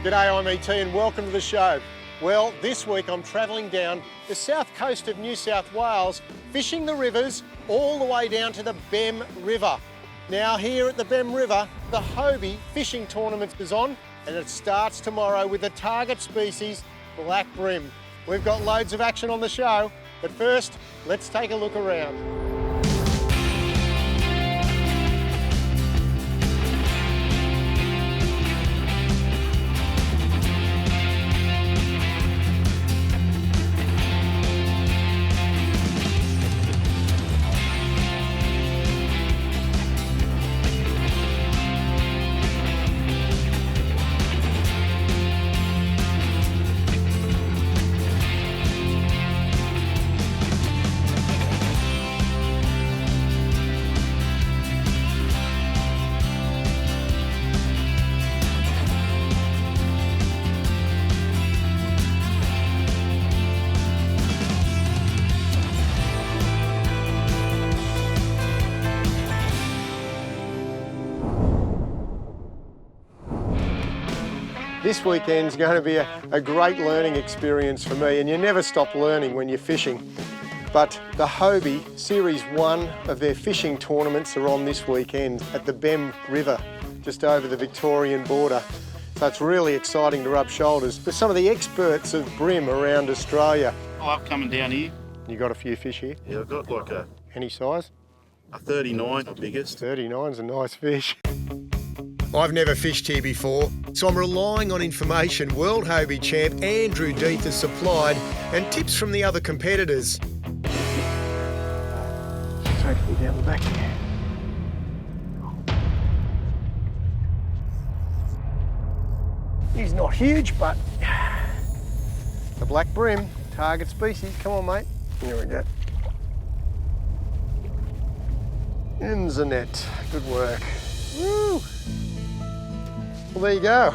G'day, I'm ET and welcome to the show. Well, this week I'm travelling down the south coast of New South Wales, fishing the rivers all the way down to the Bem River. Now here at the Bem River, the Hobie fishing tournament is on and it starts tomorrow with the target species, Black Bream. We've got loads of action on the show, but first, let's take a look around. This weekend's going to be a great learning experience for me, and you never stop learning when you're fishing. But the Hobie Series 1 of their fishing tournaments are on this weekend at the Bem River, just over the Victorian border. So it's really exciting to rub shoulders with some of the experts of bream around Australia. I love coming down here. You got a few fish here? Yeah, I've got like a Any size? 39, the biggest. 39's a nice fish. I've never fished here before, so I'm relying on information World Hobie champ Andrew Deeth has supplied and tips from the other competitors. Take me down the back here. He's not huge, but the Black Bream, target species. Come on, mate. Here we go. In the net. Good work. Woo! Well, there you go.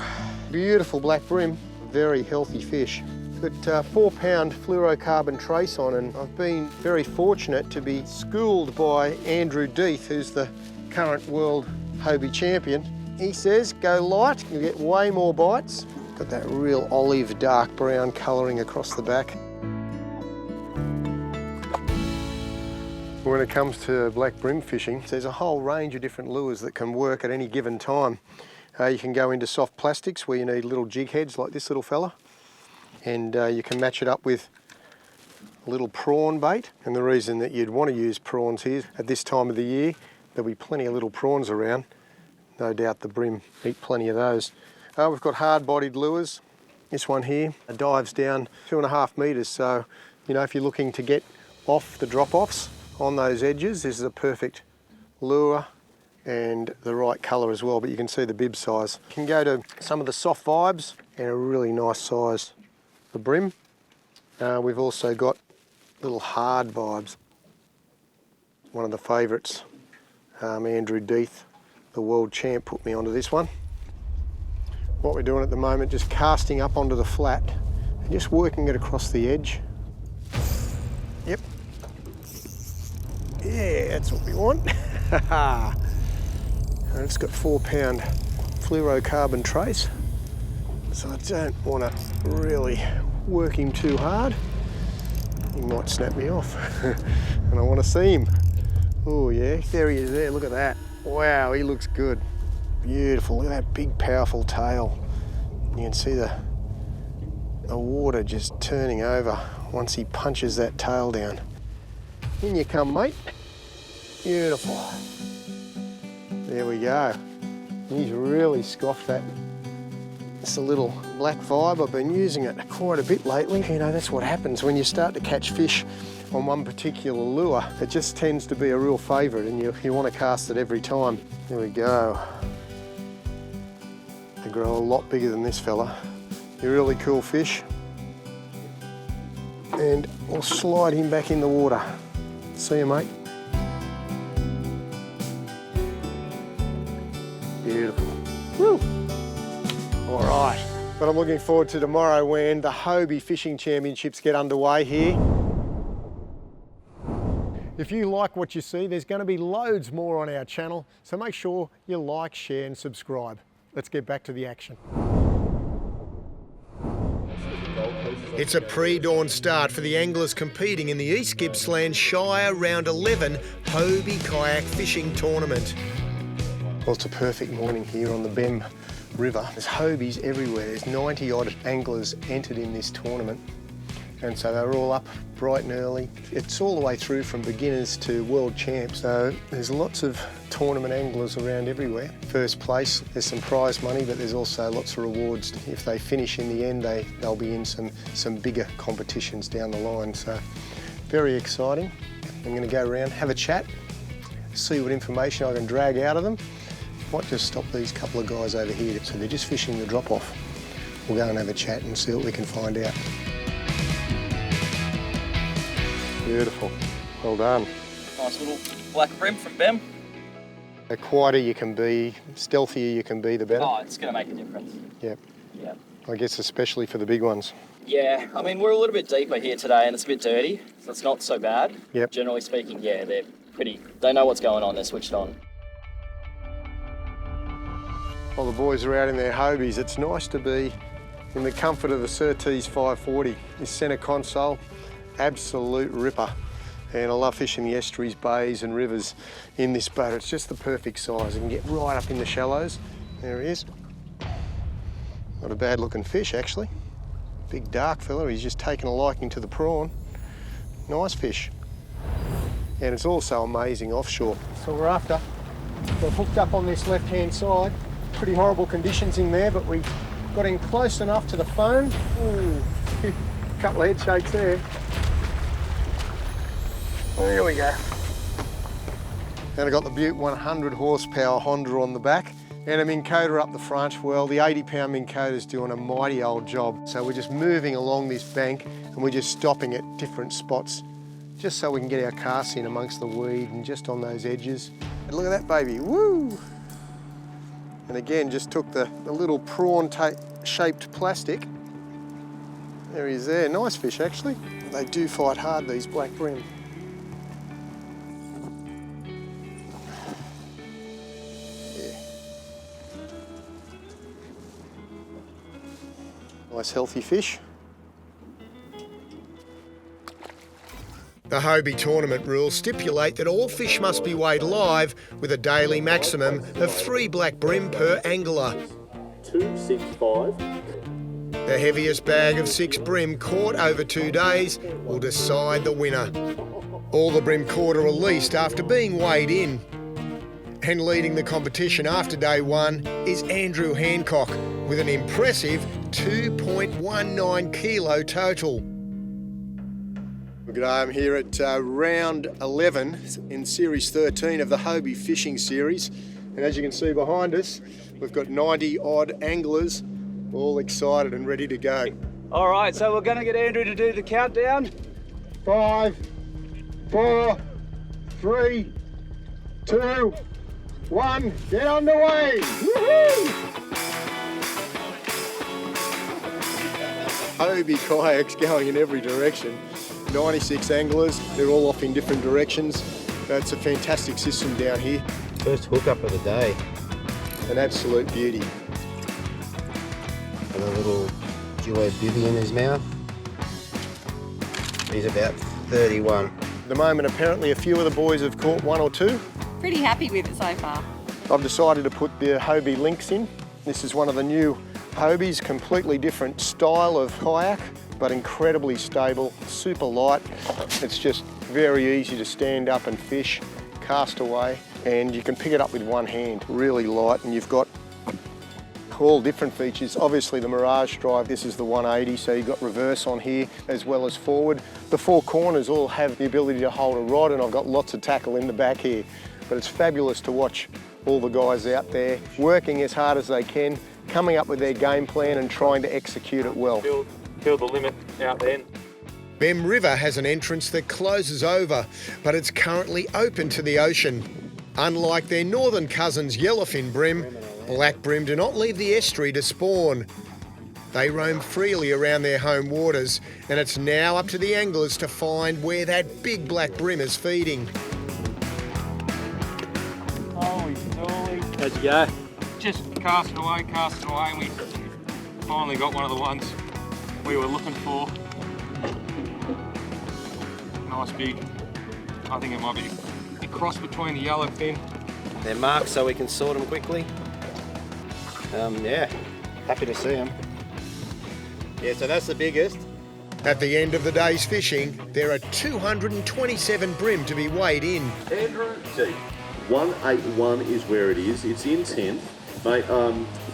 Beautiful Black Bream, very healthy fish. Got 4 pound fluorocarbon trace on, and I've been very fortunate to be schooled by Andrew Deeth, who's the current world Hobie champion. He says, go light, you'll get way more bites. Got that real olive dark brown colouring across the back. When it comes to Black Bream fishing, there's a whole range of different lures that can work at any given time. You can go into soft plastics where you need little jig heads like this little fella, and you can match it up with a little prawn bait. And the reason that you'd want to use prawns here at this time of the year, there'll be plenty of little prawns around. No doubt the bream eat plenty of those. We've got hard-bodied lures. This one here dives down 2.5 metres, so you know, if you're looking to get off the drop-offs on those edges, this is a perfect lure and the right colour as well, but you can see the bib size. You can go to some of the soft vibes and a really nice size for bream. We've also got little hard vibes. One of the favourites, Andrew Deeth, the world champ, put me onto this one. What we're doing at the moment, just casting up onto the flat and just working it across the edge. Yep. Yeah, that's what we want. And it's got 4 pound fluorocarbon trace, so I don't want to really work him too hard. He might snap me off. And I want to see him. Oh yeah, there he is there, look at that. Wow, he looks good. Beautiful, look at that big powerful tail. You can see the water just turning over once he punches that tail down. In you come, mate. Beautiful. There we go. He's really scoffed that. It's a little black vibe. I've been using it quite a bit lately. You know, that's what happens when you start to catch fish on one particular lure. It just tends to be a real favourite, and you want to cast it every time. There we go. They grow a lot bigger than this fella. They're really cool fish. And we'll slide him back in the water. See you, mate. Beautiful. Woo! All right. But I'm looking forward to tomorrow when the Hobie Fishing Championships get underway here. If you like what you see, there's going to be loads more on our channel, so make sure you like, share and subscribe. Let's get back to the action. It's a pre-dawn start for the anglers competing in the East Gippsland Shire Round 11 Hobie Kayak Fishing Tournament. Well, it's a perfect morning here on the Bem River. There's Hobies everywhere. There's 90 odd anglers entered in this tournament. And so they're all up bright and early. It's all the way through from beginners to world champs. So there's lots of tournament anglers around everywhere. First place, there's some prize money, but there's also lots of rewards. If they finish in the end, they'll be in some bigger competitions down the line. So very exciting. I'm going to go around, have a chat, see what information I can drag out of them. Might just stop these couple of guys over here. So they're just fishing the drop-off. We'll go and have a chat and see what we can find out. Beautiful. Well done. Nice little Black Bream from Bem. The quieter you can be, stealthier you can be, the better. Oh, it's going to make a difference. Yep. Yeah. I guess especially for the big ones. Yeah, I mean, we're a little bit deeper here today and it's a bit dirty, so it's not so bad. Yep. Generally speaking, yeah, they know what's going on, they're switched on. While the boys are out in their Hobies, it's nice to be in the comfort of the Surtees 540. This centre console, absolute ripper. And I love fishing the estuaries, bays and rivers in this boat. It's just the perfect size. You can get right up in the shallows. There he is. Not a bad looking fish, actually. Big dark fella, he's just taken a liking to the prawn. Nice fish. And it's also amazing offshore. So we're after. We're hooked up on this left-hand side. Pretty horrible conditions in there, but we got in close enough to the foam. Ooh, a couple of head shakes there. There we go. And I got the Butte 100 horsepower Honda on the back and a Minn Kota up the front. Well, the 80-pound Minn Kota's doing a mighty old job. So we're just moving along this bank and we're just stopping at different spots just so we can get our casts in amongst the weed and just on those edges. And look at that baby, woo! And again, just took the little prawn-shaped plastic. There he is there, nice fish actually. They do fight hard, these Black Bream. Nice healthy fish. The Hobie tournament rules stipulate that all fish must be weighed live with a daily maximum of 3 Black Bream per angler. 265. The heaviest bag of 6 bream caught over 2 days will decide the winner. All the bream caught are released after being weighed in. And leading the competition after day 1 is Andrew Hancock with an impressive 2.19 kilo total. G'day, I'm here at round 11 in series 13 of the Hobie Fishing Series. And as you can see behind us, we've got 90 odd anglers all excited and ready to go. All right, so we're going to get Andrew to do the countdown. 5, 4, 3, 2, 1, get underway! Woohoo! Hobie kayaks going in every direction. 96 anglers, they're all off in different directions. It's a fantastic system down here. First hookup of the day. An absolute beauty. Got a little duo bivvy in his mouth. He's about 31. At the moment, apparently a few of the boys have caught 1 or 2. Pretty happy with it so far. I've decided to put the Hobie links in. This is one of the new Hobies, completely different style of kayak, but incredibly stable, super light. It's just very easy to stand up and fish, cast away, and you can pick it up with one hand. Really light, and you've got all different features. Obviously the Mirage drive, this is the 180, so you've got reverse on here as well as forward. The 4 corners all have the ability to hold a rod, and I've got lots of tackle in the back here. But it's fabulous to watch all the guys out there working as hard as they can, coming up with their game plan and trying to execute it well. Feel the limit out there. Bem River has an entrance that closes over, but it's currently open to the ocean. Unlike their northern cousins yellowfin bream, Black Bream do not leave the estuary to spawn. They roam freely around their home waters, and it's now up to the anglers to find where that big Black Bream is feeding. Holy moly. How'd you go? Just casting away, and we finally got one of the ones. we were looking for. Nice big, I think it might be a cross between the yellowfin. They're marked so we can sort them quickly. Yeah, happy to see them. Yeah, so that's the biggest. At the end of the day's fishing, there are 227 bream to be weighed in. Andrew D. 181 is where it is. It's in 10th. Mate,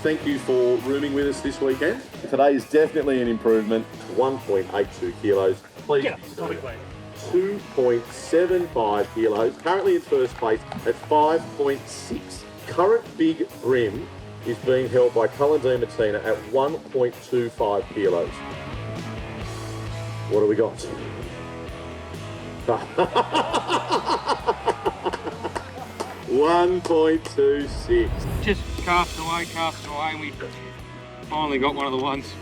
thank you for rooming with us this weekend. Today is definitely an improvement. 1.82 kilos. Please. 2.75 kilos. Currently in first place at 5.6. Current big bream is being held by Cullen D. Martina at 1.25 kilos. What do we got? 1.26. Just cast away, and we finally got one of the ones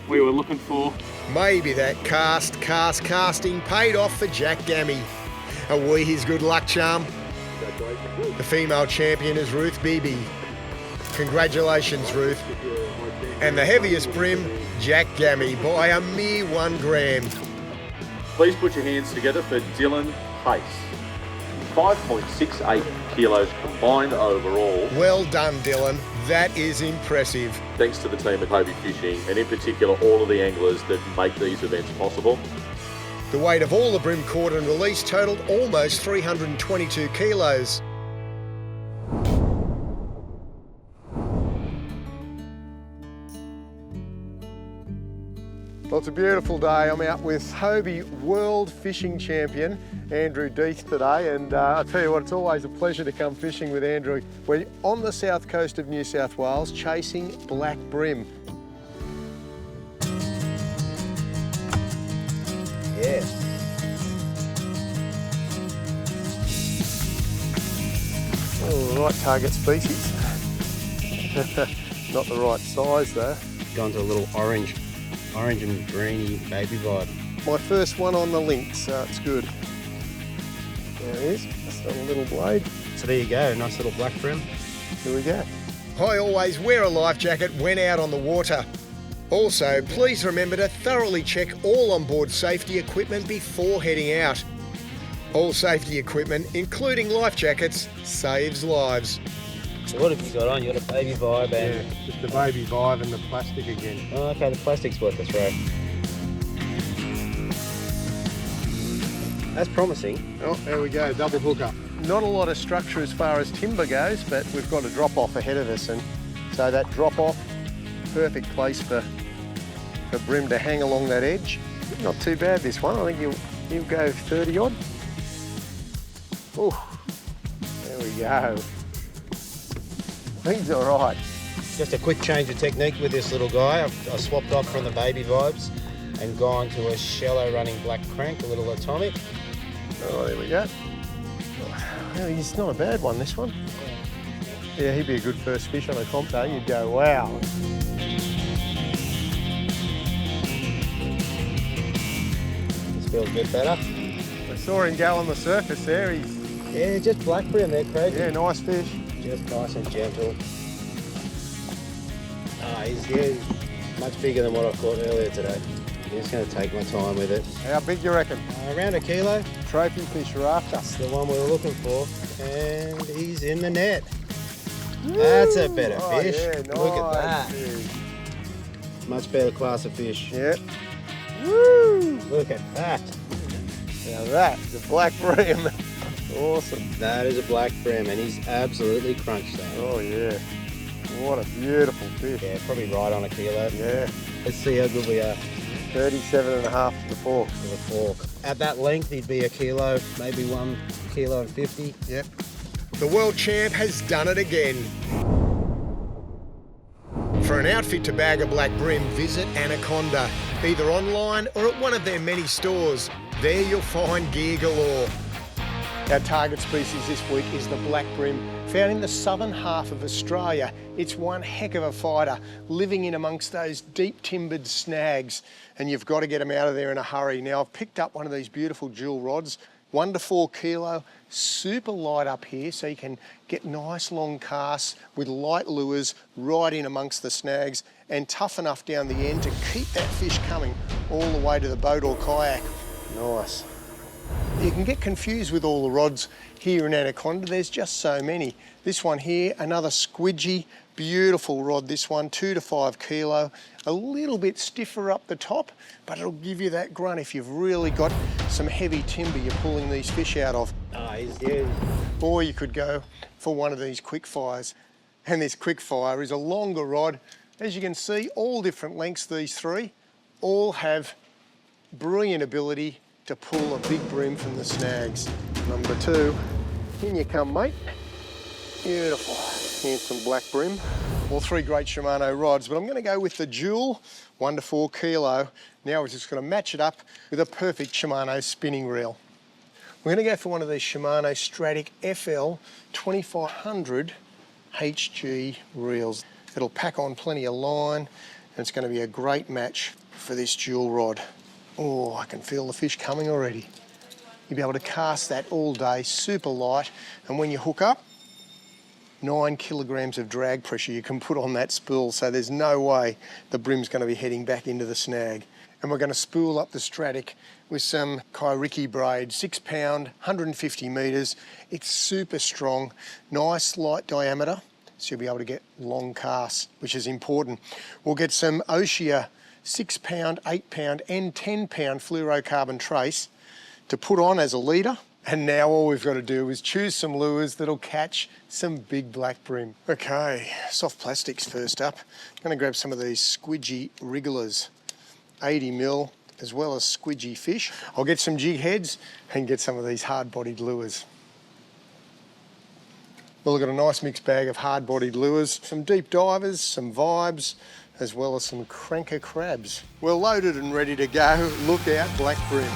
we were looking for. Maybe that casting paid off for Jack Gammy. Are we his good luck charm? The female champion is Ruth Beebe. Congratulations, Ruth. And the heaviest bream, Jack Gammy, by a mere 1 gram. Please put your hands together for Dylan Pace. 5.68 kilos combined overall. Well done, Dylan. That is impressive. Thanks to the team at Hobie Fishing, and in particular all of the anglers that make these events possible. The weight of all the bream caught and released totaled almost 322 kilos. Well, it's a beautiful day. I'm out with Hobie World Fishing Champion Andrew Deeth today, and I tell you what, it's always a pleasure to come fishing with Andrew. We're on the south coast of New South Wales chasing black bream. Yeah. Oh, the right target species. Not the right size though. Gone to a little orange and greeny baby vibe. My first one on the link, so it's good. There it is, just on a little blade. So there you go, nice little black bream. Here we go. I always wear a life jacket when out on the water. Also, please remember to thoroughly check all onboard safety equipment before heading out. All safety equipment, including life jackets, saves lives. So what have you got on? You got a baby vibe and... Yeah, just the baby vibe and the plastic again. Oh, okay, the plastic's worth the throw. That's promising. Oh, there we go, double hooker. Not a lot of structure as far as timber goes, but we've got a drop off ahead of us, and so that drop off, perfect place for bream to hang along that edge. Not too bad this one. I think he'll go 30 odd. Oh, there we go. He's all right. Just a quick change of technique with this little guy. I swapped off from the baby vibes and gone to a shallow running black crank, a little atomic. Oh, there we go. Well, he's not a bad one, this one. Yeah, he'd be a good first fish on a comp day. You'd go, wow. This feels a bit better. I saw him go on the surface there. Yeah, just black bream there, Craig. Yeah, nice fish. Just nice and gentle. He's much bigger than what I caught earlier today. I'm just going to take my time with it. How big you reckon? Around a kilo. Trophy fish are after. That's the one we were looking for. And he's in the net. That's a better fish. Yeah, nice. Look at that. Dude. Much better class of fish. Yeah. Woo! Look at that. Now that's a black bream. Awesome. That is a black bream, and he's absolutely crunched that. Oh yeah. What a beautiful fish. Yeah, probably right on a kilo. Yeah. Let's see how good we are. 37.5 to the fork. With a fork. At that length, he'd be a kilo, maybe 1 kilo and 50. Yep. The world champ has done it again. For an outfit to bag a black bream, visit Anaconda, either online or at one of their many stores. There you'll find gear galore. Our target species this week is the black bream, found in the southern half of Australia. It's one heck of a fighter, living in amongst those deep timbered snags, and you've got to get them out of there in a hurry. Now, I've picked up one of these beautiful jewel rods, 1 to 4 kilo, super light up here, so you can get nice long casts with light lures right in amongst the snags and tough enough down the end to keep that fish coming all the way to the boat or kayak. Nice. You can get confused with all the rods here in Anaconda. There's just so many. This one here, another squidgy, beautiful rod. This one, 2 to 5 kilo. A little bit stiffer up the top, but it'll give you that grunt if you've really got some heavy timber you're pulling these fish out of. Oh, he's huge. Or you could go for one of these quick fires. And this quick fire is a longer rod. As you can see, all different lengths, these three, all have brilliant ability to pull a big bream from the snags. Number 2, in you come, mate. Beautiful. Here's some black bream. All 3 great Shimano rods, but I'm going to go with the dual 1 to 4 kilo. Now we're just going to match it up with a perfect Shimano spinning reel. We're going to go for one of these Shimano Stratic FL 2500 HG reels. It'll pack on plenty of line, and it's going to be a great match for this dual rod. Oh, I can feel the fish coming already. You'll be able to cast that all day, super light, and when you hook up, 9 kilograms of drag pressure you can put on that spool, so there's no way the brim's going to be heading back into the snag. And we're going to spool up the Stratic with some Kairiki braid, 6 pound, 150 metres. It's super strong, nice light diameter, so you'll be able to get long casts, which is important. We'll get some Oshia 6 pound, 8 pound and 10 pound fluorocarbon trace to put on as a leader. And now all we've got to do is choose some lures that'll catch some big black bream. Okay, soft plastics first up. I'm going to grab some of these squidgy wrigglers, 80 mil, as well as squidgy fish. I'll get some jig heads and get some of these hard-bodied lures. Well, I've got a nice mixed bag of hard-bodied lures, some deep divers, some vibes, as well as some cranker crabs. We're loaded and ready to go. Look out, black bream.